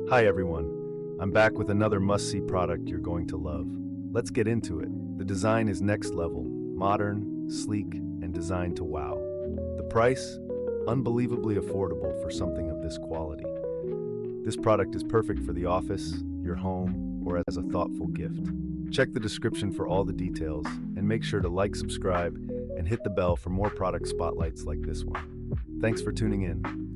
Hi everyone, I'm back with another must-see product you're going to love. Let's get into it. The design is next level, modern, sleek, and designed to wow. The price? Unbelievably affordable for something of this quality. This product is perfect for the office, your home, or as a thoughtful gift. Check the description for all the details, and make sure to like, subscribe, and hit the bell for more product spotlights like this one. Thanks for tuning in.